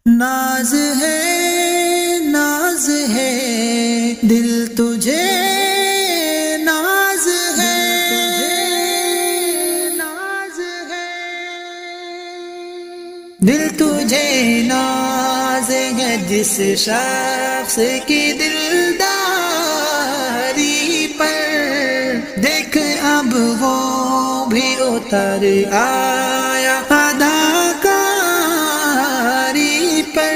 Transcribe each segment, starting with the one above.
ناز ہے دل تجھے ناز ہے دل تجھے ناز ہے جس شخص کی دلداری پر دیکھ اب وہ بھی اتر آیا اداکاری پر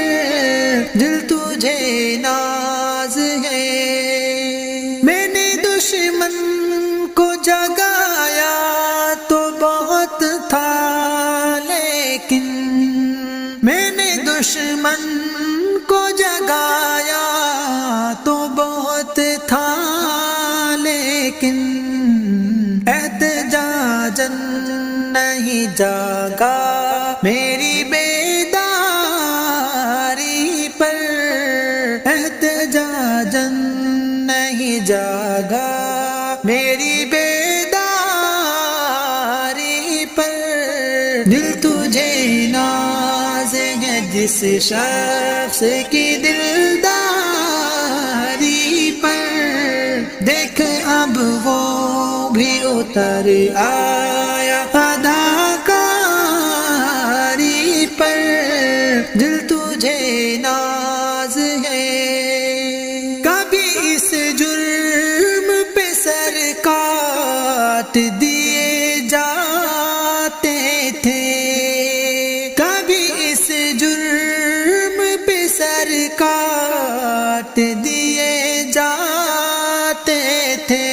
دل تجھے ناز ہے میں نے دشمن کو جگایا تو بہت تھا لیکن میں نے دشمن کو جگایا تو بہت تھا لیکن احتجاجاً نہیں جاگا میری بیداری پر احتجاجاً نہیں جاگا میری بیداری پر دل تجھے ناز ہے جس شخص کی دلداری پر دیکھ اب وہ بھی اتر آیا اداکاری پر دل تجھے ناز ہے کبھی اس جرم پہ سر کاٹ دیے جاتے تھے کبھی اس جرم پہ سر کاٹ دیے جاتے تھے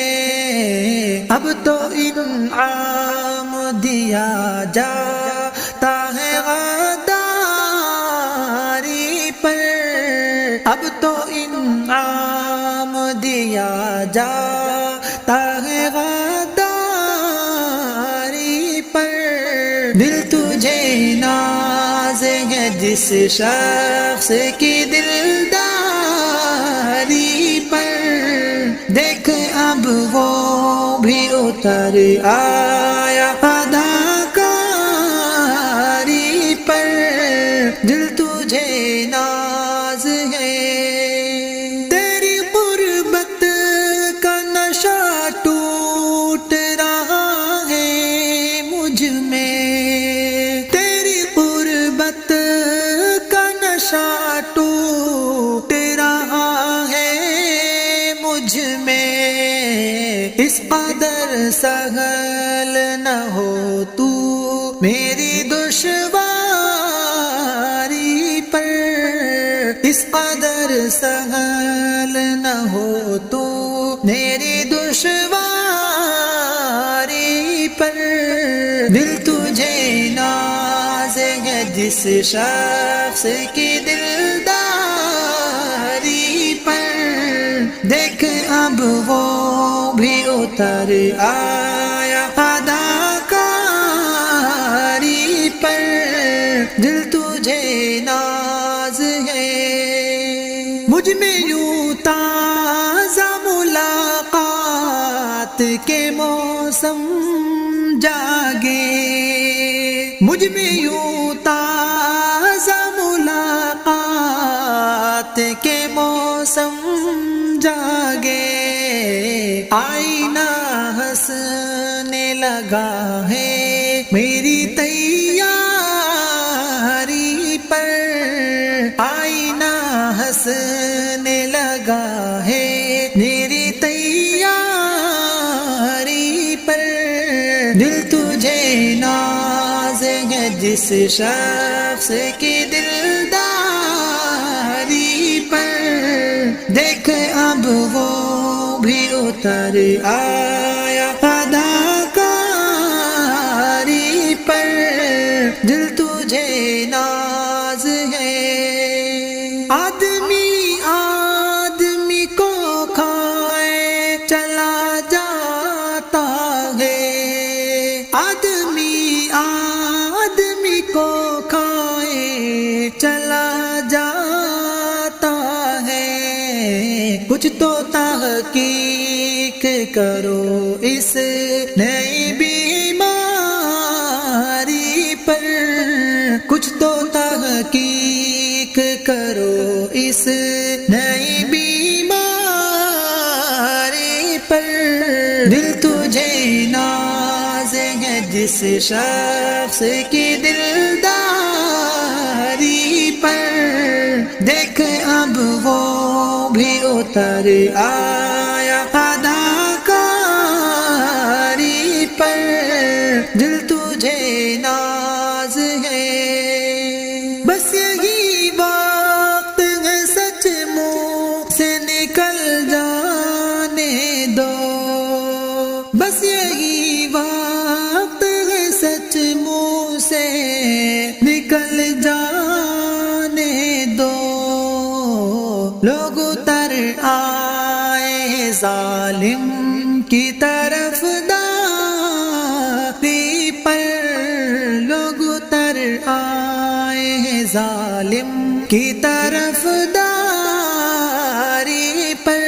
اب تو انعام دیا جاتا ہے غداری پر اب تو انعام دیا جاتا ہے غداری پر دل تجھے ناز ہے جس شخص کی دلداری پر دیکھ اب وہ بھی اتر آیا اداکاری پر دل تجھے ناز ہے تیری قربت کا نشہ ٹوٹ رہا ہے مجھ میں تیری قربت کا نشہ ٹوٹ رہا ہے مجھ میں اس قدر سہل نہ ہو تو میری دشواری پر اس قدر سہل نہ ہو تو میری دشواری پر دل تجھے ناز ہے جس شخص کی دلداری پر دیکھ اب وہ بھی اتر آیا اداکاری پر دل تجھے ناز ہے مجھ میں یوں تازہ ملاقات کے موسم جاگے مجھ میں یوں تازہ ملاقات کے موسم جاگے آئینہ ہنسنے لگا ہے میری تیاری پر آئینہ ہنسنے لگا ہے میری تیاری پر دل تجھے ناز ہے جس شخص کی دلداری پر دیکھ اب وہ بھی اتر آیا اداکاری پر دل تجھے ناز ہے آدمی کو کھائے چلا جاتا ہے آدمی کو کھائے چلا جاتا ہے کچھ تو تحقیق کرو اس نئی بیماری پر کچھ تو تحقیق کرو اس نئی بیماری پر، دل تجھے ناز ہے جس شخص کی دلداری پر، دیکھ اب وہ بھی اتر آیا اداکاری پر، دل تجھے ناز ہے، بس یہی وقت ہے سچ منہ سے نکل جانے دو، بس یہی وقت ہے سچ منہ سے نکل جانے دو، لوگ اتر آئے ظالم کی طرف داری پر، لوگ اتر آئے ظالم کی طرف داری پر،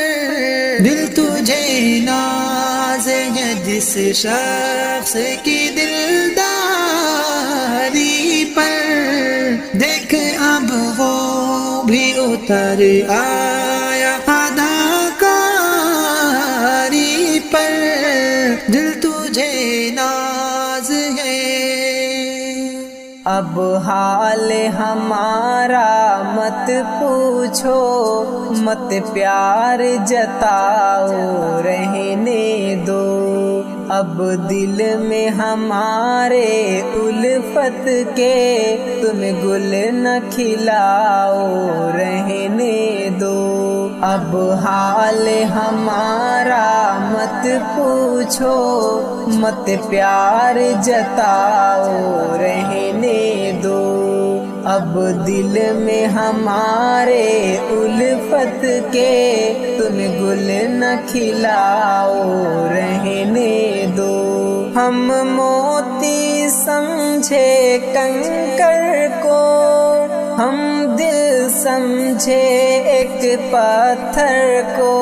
دل تجھے ناز ہے جس شخص کی دلداری پر، دیکھ اب وہ بھی اتر آیا اداکاری پر، دل تجھے ناز ہے۔ اب حال ہمارا مت پوچھو، مت پیار جتاؤ رہنے دو، اب دل میں ہمارے الفت کے تم گل نہ کھلاؤ رہنے دو، اب حال ہمارا مت پوچھو، مت پیار جتاؤ رہنے دو، اب دل میں ہمارے الفت کے تم گل نہ کھلاؤ رہنے دو، ہم موتی سمجھے کنکر کو، ہم دل سمجھے ایک پتھر کو،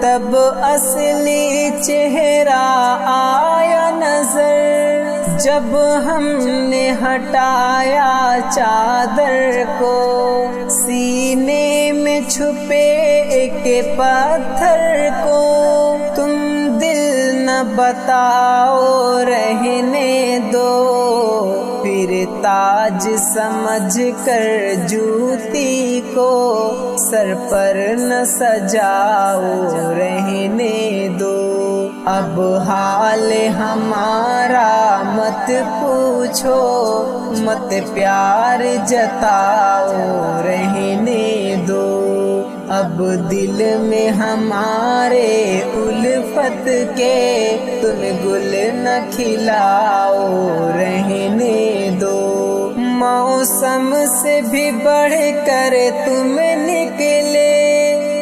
تب اصلی چہرہ آیا نظر، جب ہم نے ہٹایا چادر کو، سینے میں چھپے ایک پتھر کو تم دل نہ بتاؤ رہنے دو، پھر تاج سمجھ کر جوتی کو سر پر نہ سجاؤ رہنے دو، اب حال ہمارا مت پوچھو، مت پیار جتاؤ رہنے دو، اب دل میں ہمارے الفت کے تم گل نہ کھلاؤ رہنے دو، موسم سے بھی بڑھ کر تم نکلے،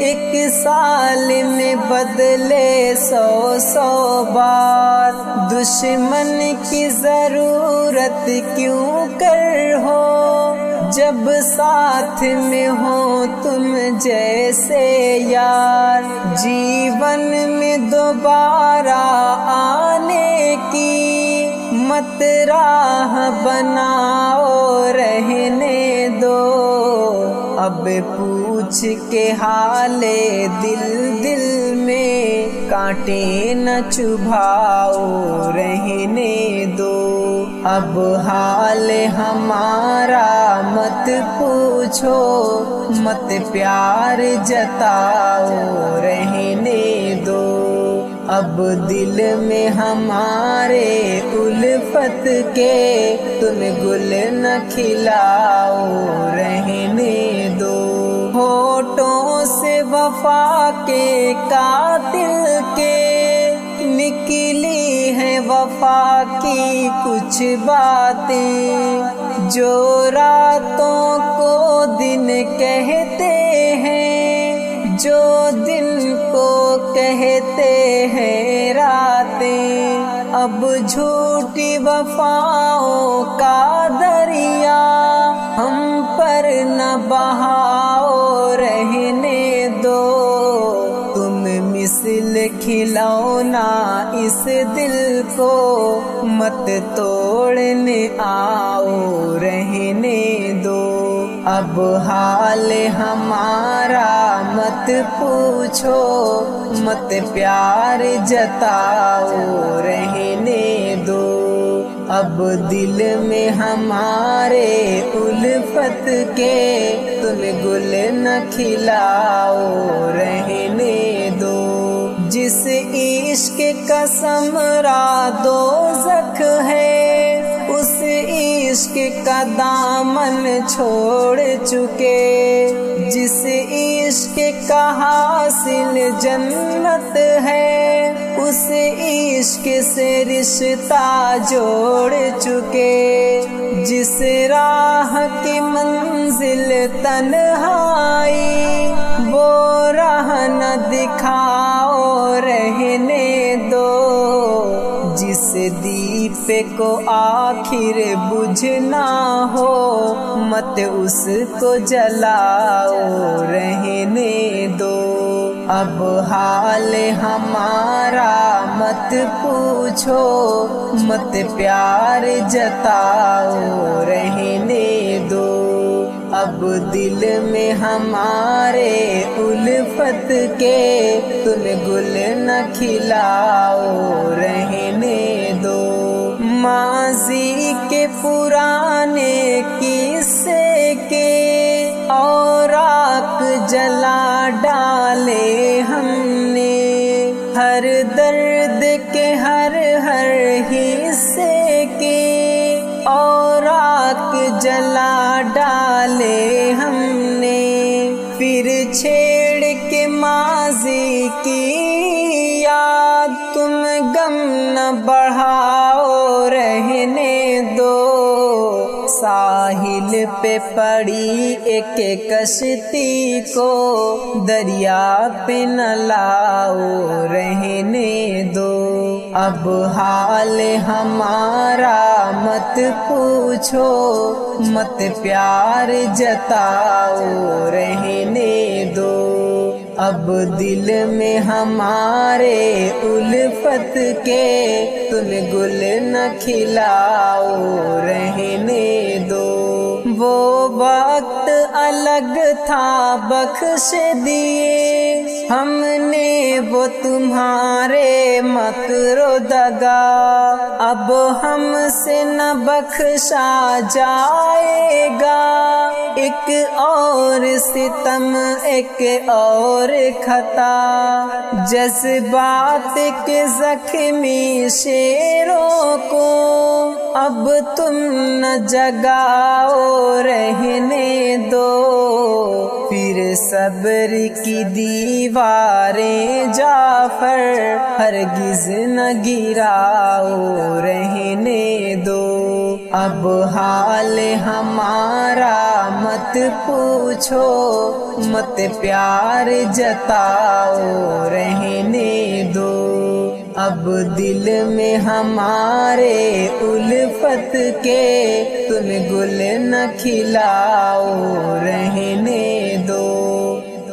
ایک سال میں بدلے 100 بار، دشمن کی ضرورت کیوں کر ہو، جب ساتھ میں ہو تم جیسے یار، جیون میں دوبارہ آنے کی مت راہ بناؤ رہنے دو، اب پوچھ کے حال دل میں کانٹے نہ چبھاؤ رہنے دو، اب حال ہمارا مت پوچھو، مت پیار جتاؤ رہنے دو، اب دل میں ہمارے الفت کے تم گل نہ کھلاؤ رہنے دو، ہونٹوں سے وفا کے قاتل کے نکلی ہے وفا کی کچھ باتیں، جو راتوں کو دن کہتے ہیں، جو دن کو کہتے ہیں راتیں، اب جھوٹی وفاؤں کا دریا ہم پر نہ بہاؤ رہنے دو، تم مثل کھلونا اس دل کو مت توڑنے آؤ رہنے دو، اب حال ہمارا مت پوچھو، مت پیار جتاؤ رہنے دو، اب دل میں ہمارے الفت کے تم گل نہ کھلاؤ رہنے دو، جس عشق کا ثمرہ دوزخ ہے اس عشق کا دامن چھوڑ چکے، جس عشق کا حاصل جنت ہے اس عشق سے رشتہ جوڑ چکے، جس راہ کی منزل تنہائی وہ راہ نہ دکھاؤ رہنے دو، جس دیپ کو آخر بجھنا ہو مت اس کو جلاؤ رہنے دو، اب حال ہمارا مت پوچھو، مت پیار جتاؤ رہنے دو، اب دل میں ہمارے الفت کے تم گل نہ کھلاؤ رہنے دو، ماضی کے پرانے قصے کے اوراق جلا ڈالے ہم نے، ہر درد کے ہر حصے کے اوراق جلا ڈالے ہم نے، پھر چھیڑ کے ماضی کی یاد تم غم نہ بڑھاؤ رہنے دو، ساحل پہ پڑی ایک کشتی کو دریا پہ نہ لاؤ رہنے دو، اب حال ہمارا مت پوچھو، مت پیار جتاؤ رہنے دو، اب دل میں ہمارے الفت کے تم گل نہ کھلاؤ رہنے دو، وہ وقت الگ تھا بخش دیے ہم نے وہ تمہارے مکر و دغا، اب ہم سے نہ بخشا جائے گا، ایک اور ستم ایک اور خطا، جذبات کے زخمی شیروں کو اب تم نہ جگاؤ رہنے دو، پھر صبر کی دیواریں جعفر ہرگز نہ گراؤ رہنے دو، اب حال ہمارا مت پوچھو، مت پیار جتاؤ رہنے دو، اب دل میں ہمارے الفت کے تم گل نہ کھلاؤ رہنے دو،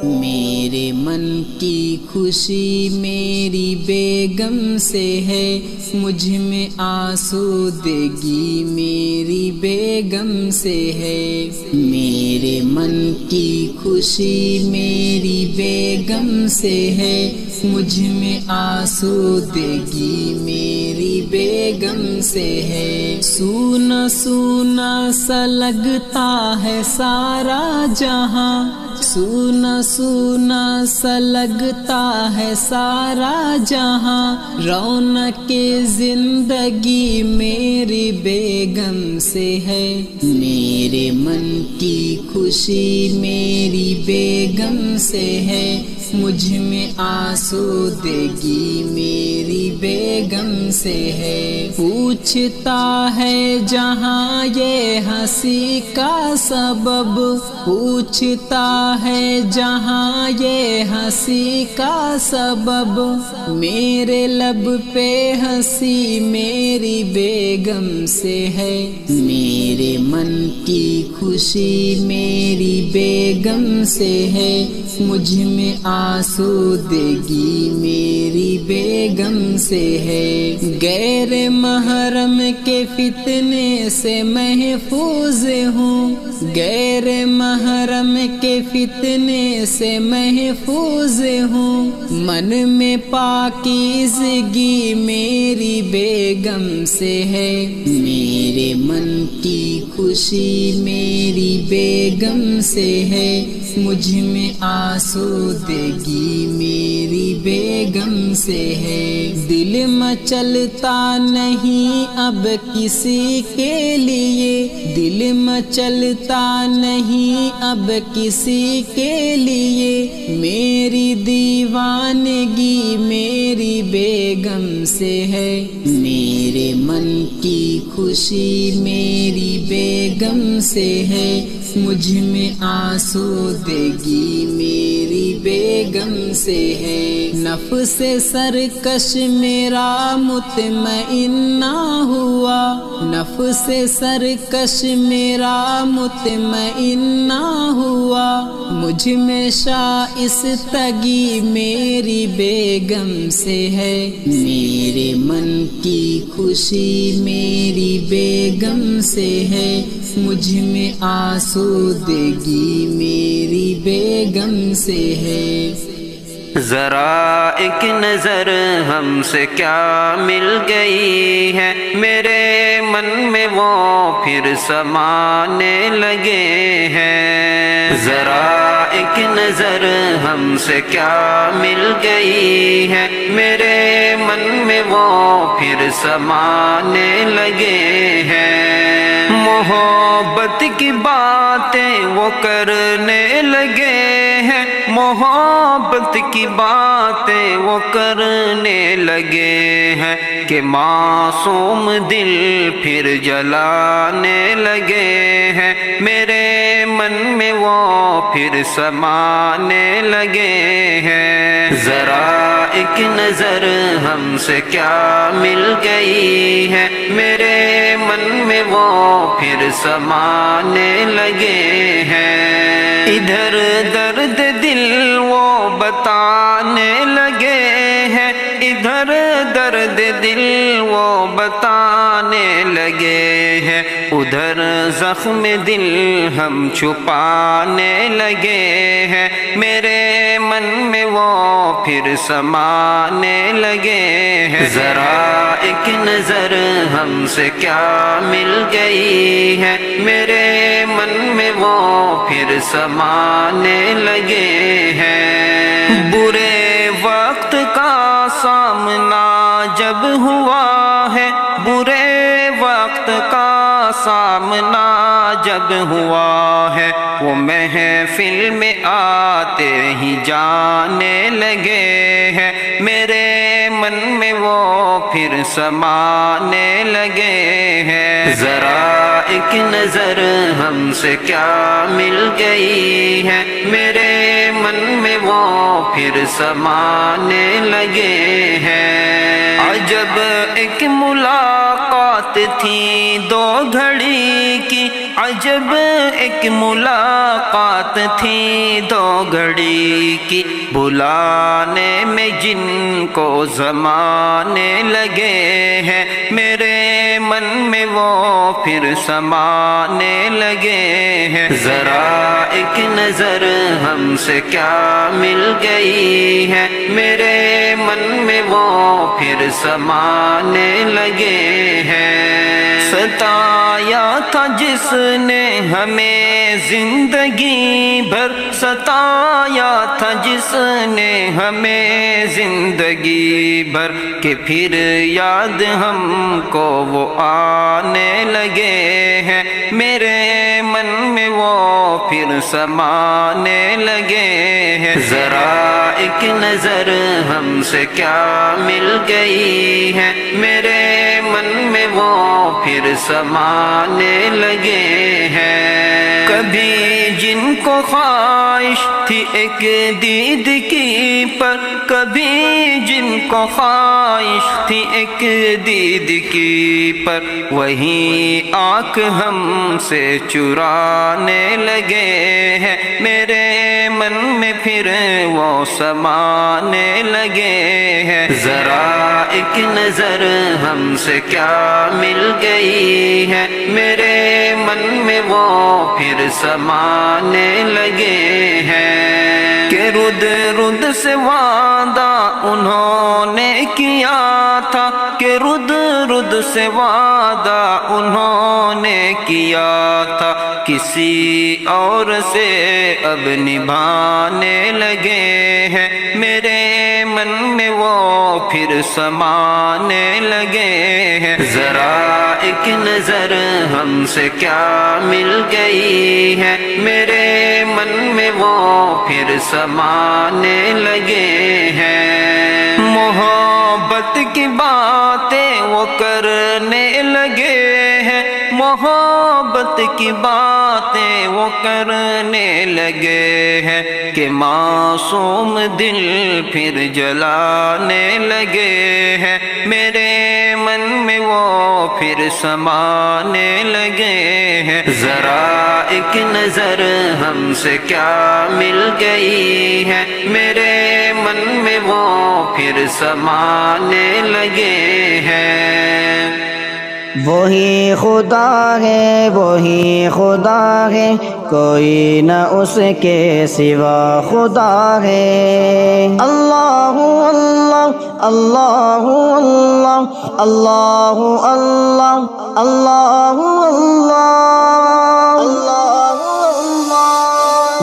میرے من کی خوشی میری بیگم سے ہے، مجھ میں آسودگی میری بیگم سے ہے، میرے من کی خوشی میری بیگم سے ہے، مجھ میں آسودگی میری بیگم سے ہے، سونا سونا سا لگتا ہے سارا جہاں، سونا سونا سا لگتا ہے سارا جہاں، رونق زندگی میری بیگم سے ہے، میرے من کی خوشی میری بیگم سے ہے، مجھ میں آسودگی میری بیگم سے ہے، پوچھتا ہے جہاں یہ ہنسی کا سبب، پوچھتا ہے جہاں یہ ہنسی کا سبب، میرے لب پہ ہنسی میری بیگم سے ہے، میرے من کی خوشی میری بیگم سے ہے، مجھ میں آسودگی میری بیگم سے ہے، غیر محرم کے فتنے سے محفوظ ہوں، غیر محرم کے فتنے سے محفوظ ہوں، من میں پاکیزگی میری بیگم سے ہے، میرے من کی خوشی میری بیگم سے ہے، مجھ میں آسودگی میری بیگم سے ہے، دل مچلتا نہیں اب کسی کے لیے، دل مچلتا نہیں اب کسی کے لیے، میری دیوانگی میری بیگم سے ہے، میرے من کی خوشی میری بیگم سے ہے، مجھ میں آسودگی میری بیگم سے ہے، نفس سرکش میرا مطمئن نہ ہوا، نفس سرکش میرا مطمئن نہ ہوا، مجھ میں شائستگی میری بیگم سے ہے، میرے من کی خوشی میری بیگم سے ہے، مجھ میں آسودگی میری بیگم سے ہے۔ ذرا ایک نظر ہم سے کیا مل گئی ہے، میرے من میں وہ پھر سمانے لگے ہیں، ذرا ایک نظر ہم سے کیا مل گئی ہے، میرے من میں وہ پھر سمانے لگے ہیں، محبت کی باتیں وہ کرنے لگے ہیں، محبت کی باتیں وہ کرنے لگے ہیں، کہ معصوم دل پھر جلانے لگے ہیں، میرے من میں وہ پھر سمانے لگے ہیں، ذرا ایک نظر ہم سے کیا مل گئی ہے، میرے من میں وہ پھر سمانے لگے ہیں، ادھر درد دل وہ بتانے لگے ہیں، ادھر درد دل وہ بتانے لگے ہیں، ادھر زخم دل ہم چھپانے لگے ہیں، میرے من میں وہ پھر سمانے لگے ہیں، ذرا ایک نظر ہم سے کیا مل گئی ہے، میرے من میں وہ پھر سمانے لگے ہیں، برے وقت کا سامنا جب ہوا ہے، برے وقت کا سامنا جب ہوا ہے، وہ محفل میں آتے ہی جانے لگے ہیں، میرے من میں وہ پھر سمانے لگے ہیں، ذرا ایک نظر ہم سے کیا مل گئی ہے، میرے من میں وہ پھر سمانے لگے ہیں، عجب ایک ملاقات تھی دو گھڑی کی، عجب ایک ملاقات تھی دو گھڑی کی، بلانے میں جن کو زمانے لگے ہیں، میرے من میں وہ پھر سمانے لگے ہیں، ذرا ایک نظر ہم سے کیا مل گئی ہے، میرے من میں وہ پھر سمانے لگے ہیں، ستایا تھا جس نے ہمیں زندگی بھر، ستایا تھا جس نے ہمیں زندگی بھر، کہ پھر یاد ہم کو وہ آنے لگے ہیں، میرے من میں وہ پھر سمانے لگے ہیں، ذرا ایک نظر ہم سے کیا مل گئی ہے، میرے من میں وہ پھر سمانے لگے ہیں، کبھی جن کو خواہش تھی ایک دید کی پر، کبھی جن کو خواہش تھی ایک دید کی پر، وہی آنکھ ہم سے چرانے لگے ہیں، میرے من میں پھر وہ سمانے لگے ہیں ذرا ایک نظر ہم سے کیا مل گئی ہے میرے من میں وہ پھر سمانے لگے ہیں کہ رد رد سے وعدہ انہوں نے کیا تھا کہ رد رد سے وعدہ انہوں نے کیا تھا کسی اور سے اب نبھانے لگے ہیں میرے من میں وہ پھر سمانے لگے ہیں ذرا ایک نظر ہم سے کیا مل گئی ہے میرے من میں وہ پھر سمانے لگے ہیں محبت کی باتیں وہ کرنے لگے ہیں محبت کی باتیں وہ کرنے لگے ہیں کہ معصوم دل پھر جلانے لگے ہیں میرے من میں وہ پھر سمانے لگے ہیں ذرا ایک نظر ہم سے کیا مل گئی ہے میرے من میں وہ پھر سمانے لگے ہیں وہی خدا ہے وہی خدا ہے کوئی نہ اس کے سوا خدا ہے اللہ اللہ اللہ اللہ اللہ اللہ اللہ اللہ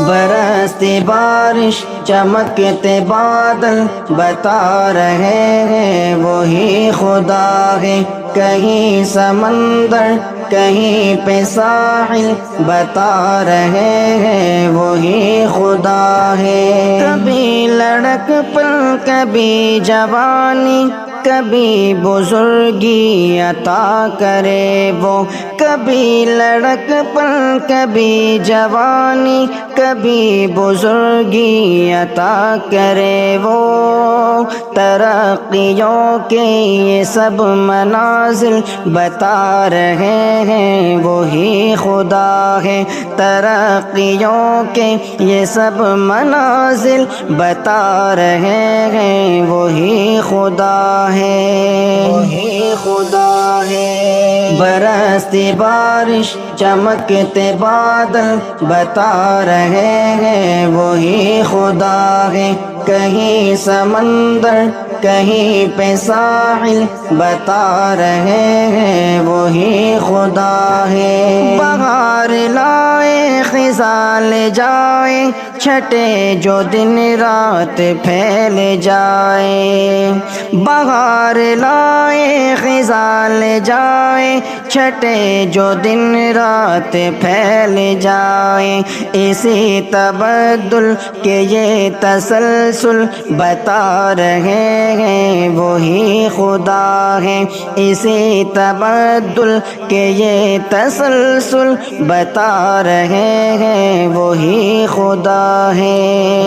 برستی بارش چمکتے بادل بتا رہے ہیں وہی خدا ہے کہیں سمندر کہیں پہ ساحل بتا رہے ہیں وہی خدا ہے کبھی لڑک پن کبھی جوانی کبھی بزرگی عطا کرے وہ کبھی لڑک پن کبھی جوانی کبھی بزرگی عطا کرے وہ ترقیوں کے یہ سب منازل بتا رہے ہیں وہی خدا ہے ترقیوں کے یہ سب منازل بتا رہے ہیں وہی خدا ہے وہی خدا ہے برستی بارش چمکتے بادل بتا رہے ہیں وہی خدا ہے کہیں سمندر کہیں پہ ساحل بتا رہے ہیں وہی خدا ہے بہار لائے خزاں لے جائے چھٹے جو دن رات پھیل جائے بہار لائے خزاں لے جائے چھٹے جو دن رات پھیل جائے اسی تبدل کے یہ تسلسل بتا رہے ہیں وہی خدا ہے اسی تبدل کے یہ تسلسل بتا رہے ہیں وہی خدا ہے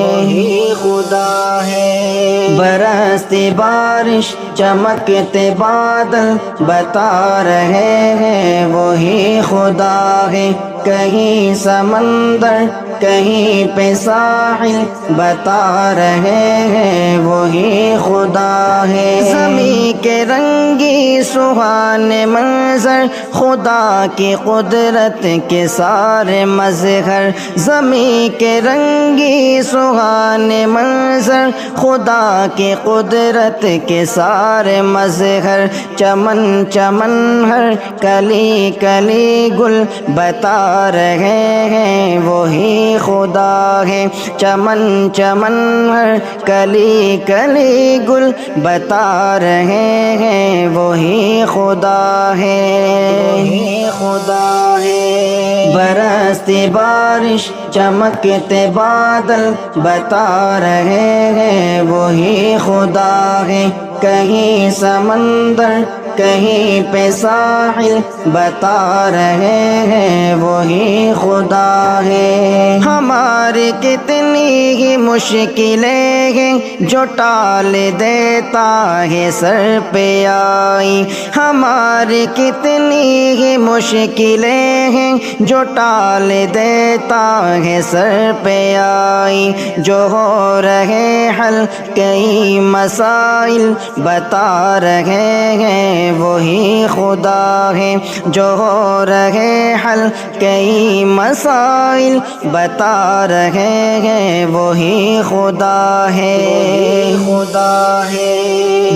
وہی خدا ہے برستی بارش چمکتے بادل بتا رہے ہیں وہی خدا ہے کہیں سمندر کہیں پہ ساحل بتا رہے ہیں وہی خدا ہے زمین کے رنگی سہانے منظر خدا کی قدرت کے سارے مظہر زمین کے رنگی سہانے منظر خدا کی قدرت کے سارے مظہر چمن چمن ہر کلی کلی گل بتا رہے ہیں وہی خدا ہے چمن چمن ہر کلی کلی گل بتا رہے ہیں وہی خدا ہے وہی خدا ہے برستی بارش چمکتے بادل بتا رہے ہیں وہی خدا ہے کہیں سمندر کہیں پہ ساحل بتا رہے ہیں وہی خدا ہے۔ ہماری کتنی ہی مشکلیں ہیں جو ٹال دیتا ہے سر پہ آئی، ہماری کتنی ہی مشکلیں ہیں جو ٹال دیتا ہے سر پہ آئی، جو ہو رہے حل کئی مسائل بتا رہے ہیں وہی خدا ہے، جو ہو رہے حل کئی مسائل بتا رہے ہیں وہی خدا ہے، خدا ہے۔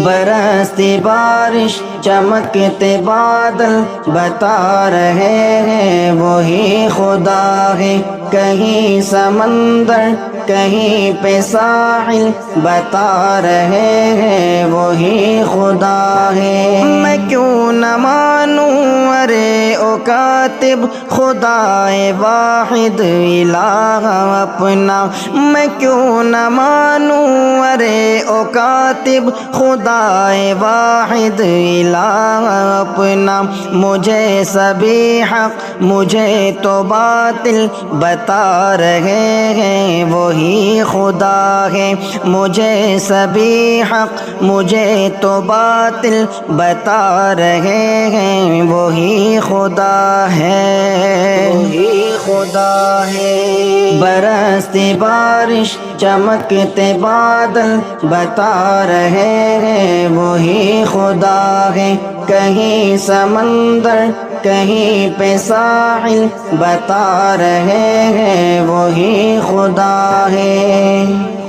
برستی بارش چمکتے بادل بتا رہے ہیں وہی خدا ہے، کہیں سمندر کہیں پہ ساحل بتا رہے ہیں وہی خدا ہے۔ میں کیوں نہ مانوں ارے او کاتب خدائے واحد الہ اپنا، میں کیوں نہ مانوں ارے او کاتب خدائے واحد الہ اپنا، مجھے سبھی حق مجھے تو باطل بتا رہے ہیں وہی خدا ہے، مجھے سبھی حق مجھے تو باطل بتا رہے ہیں وہی خدا ہے، وہی خدا ہے۔ برستی بارش چمکتے بادل بتا رہے ہیں وہی خدا ہے، کہیں سمندر کہیں پہ ساحل بتا رہے ہیں وہی خدا ہے۔